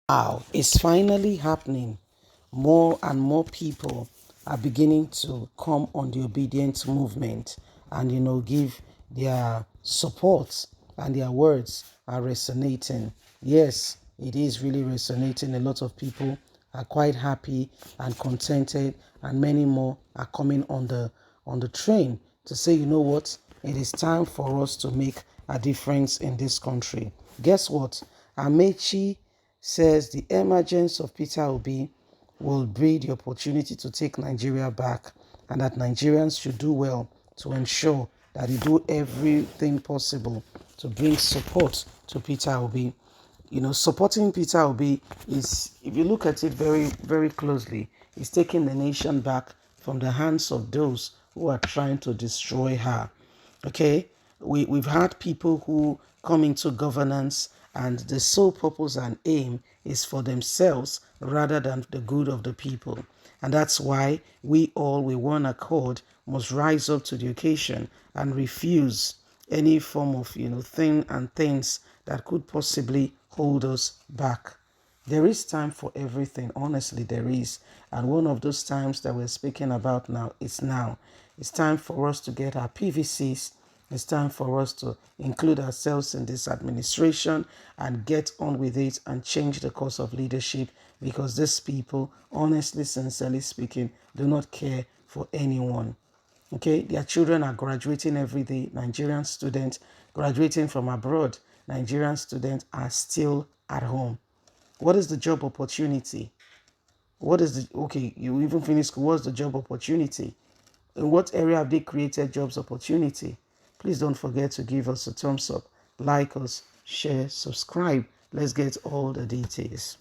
Wow, it's finally happening. More and more people are beginning to come on the obedient movement and, give their support, and their words are resonating. Yes, it is really resonating. A lot of people are quite happy and contented, and many more are coming on the train to say, you know what, it is time for us to make a difference in this country. Guess what? Amaechi says the emergence of Peter Obi will breed the opportunity to take Nigeria back, and that Nigerians should do well to ensure that they do everything possible to bring support to Peter Obi. Supporting Peter Obi is, if you look at it very, very closely, is taking the nation back from the hands of those who are trying to destroy her. Okay, we've had people who come into governance and the sole purpose and aim is for themselves rather than the good of the people. And that's why we all, with one accord, must rise up to the occasion and refuse any form of, thing and things that could possibly hold us back. There is time for everything. Honestly, there is. And one of those times that we're speaking about now is now. It's time for us to get our PVCs. It's time for us to include ourselves in this administration and get on with it and change the course of leadership, because these people, honestly, sincerely speaking, do not care for anyone. Okay, their children are graduating every day. Nigerian students graduating from abroad. Nigerian students are still at home. What is the job opportunity? Okay, you even finished school. What's the job opportunity? In what area have they created jobs opportunity? Please don't forget to give us a thumbs up, like us, share, subscribe. Let's get all the details.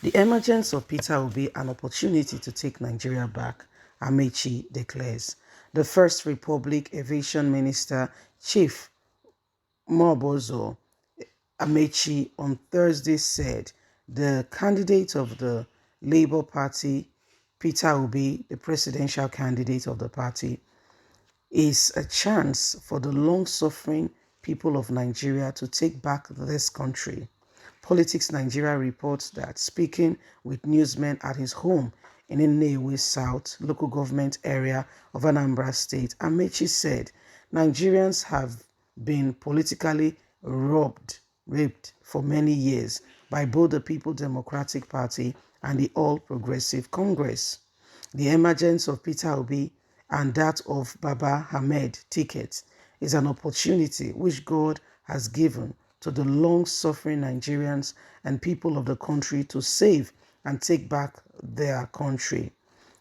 The emergence of Peter will be an opportunity to take Nigeria back, Amaechi declares. The First Republic Aviation Minister, Chief Mobozo Amaechi, on Thursday said the candidate of the Labour Party, Peter Obi, the presidential candidate of the party, is a chance for the long-suffering people of Nigeria to take back this country. Politics Nigeria reports that, speaking with newsmen at his home in Nnewi South local government area of Anambra State, Amaechi said Nigerians have been politically raped for many years by both the People Democratic Party and the All Progressive Congress. The emergence of Peter Obi and that of Baba Ahmed ticket is an opportunity which God has given to the long-suffering Nigerians and people of the country to save and take back their country,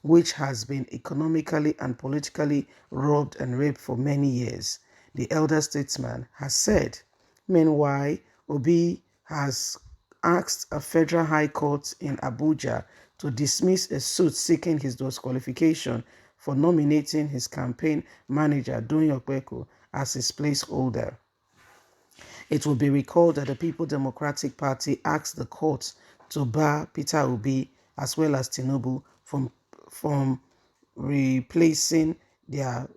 which has been economically and politically robbed and raped for many years, the elder statesman has said. Meanwhile, Obi has asked a federal high court in Abuja to dismiss a suit seeking his disqualification for nominating his campaign manager, Doyin Okpeko, as his placeholder. It will be recalled that the People Democratic Party asked the court to bar Peter Obi as well as Tinubu from replacing their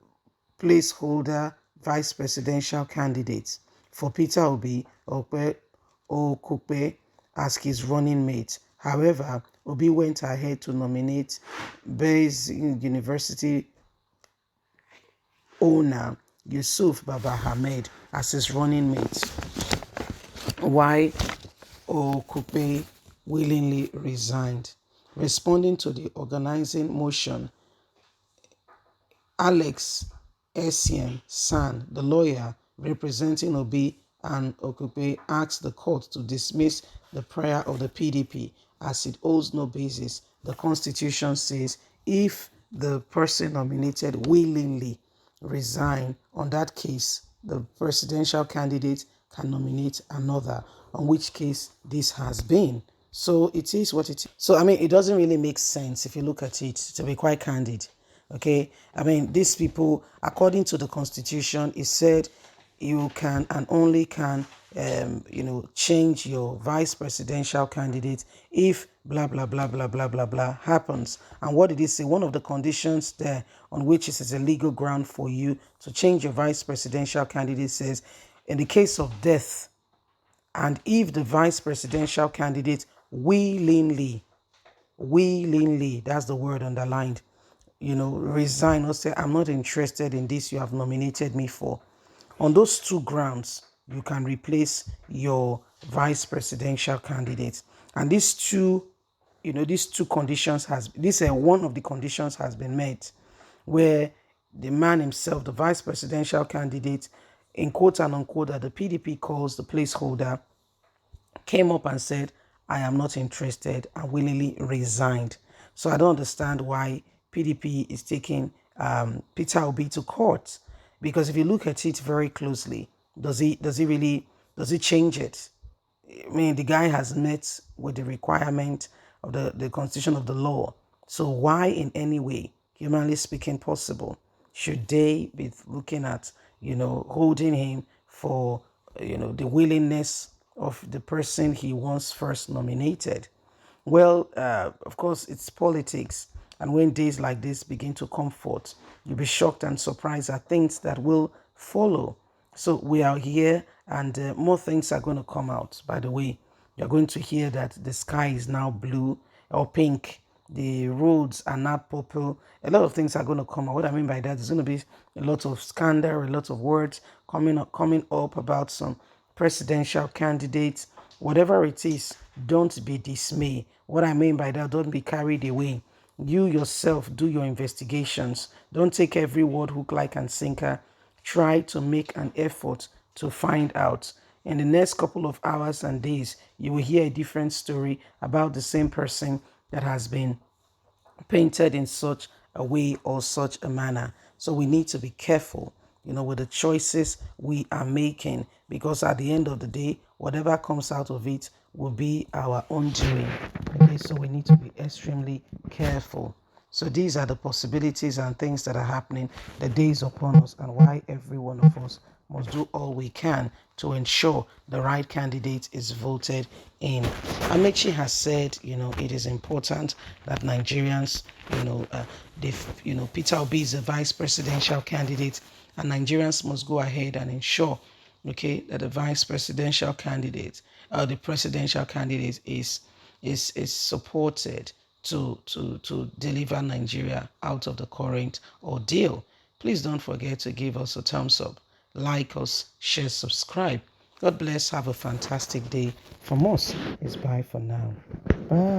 placeholder vice presidential candidates for Peter Obi Okupe as his running mate. However, Obi went ahead to nominate Bayes University owner Yusuf Baba Ahmed as his running mate, while Okupe willingly resigned. Responding to the organizing motion, Alex Essien San, the lawyer representing Obi and Okupe, asked the court to dismiss the prayer of the PDP as it holds no basis. The Constitution says if the person nominated willingly resign, on that case, the presidential candidate can nominate another, on which case this has been. So it is what it is. So, it doesn't really make sense if you look at it, to be quite candid. Okay, these people, according to the Constitution, it said you can and only can, change your vice presidential candidate if blah, blah, blah, blah, blah, blah, blah happens. And what did it say? One of the conditions there on which it is a legal ground for you to change your vice presidential candidate says, in the case of death And if the vice presidential candidate willingly, that's the word underlined, resign or say, I'm not interested in this you have nominated me for. On those two grounds, you can replace your vice presidential candidate. And these two conditions one of the conditions has been met, where the man himself, the vice presidential candidate, in quote and unquote, that the PDP calls the placeholder, came up and said, I am not interested, and willingly resigned. So I don't understand why PDP is taking Peter Obi to court. Because if you look at it very closely, does he change it? I mean, the guy has met with the requirement of the constitution of the law. So why in any way, humanly speaking, possible, should they be looking at, holding him for, the willingness of the person he once first nominated? Well, of course, it's politics. And when days like this begin to come forth, you'll be shocked and surprised at things that will follow. So we are here, and more things are going to come out. By the way, you're going to hear that the sky is now blue or pink. The roads are not purple. A lot of things are going to come out. What I mean by that, there's going to be a lot of scandal, a lot of words coming up about some presidential candidates. Whatever it is, don't be dismayed. What I mean by that, don't be carried away. You yourself do your investigations. Don't take every word hook, like, and sinker. Try to make an effort to find out. In the next couple of hours and days, you will hear a different story about the same person that has been painted in such a way or such a manner. So we need to be careful, with the choices we are making, because at the end of the day, whatever comes out of it will be our own doing. Okay, so we need to be extremely careful. So these are the possibilities and things that are happening, the days upon us, and why every one of us must do all we can to ensure the right candidate is voted in. Amaechi has said, it is important that Nigerians, Peter Obi is a vice presidential candidate, and Nigerians must go ahead and ensure, okay, that the vice presidential candidate, the presidential candidate is supported to deliver Nigeria out of the current ordeal. Please don't forget to give us a thumbs up, like us, share, subscribe. God bless. Have a fantastic day. From us, it's bye for now. Bye.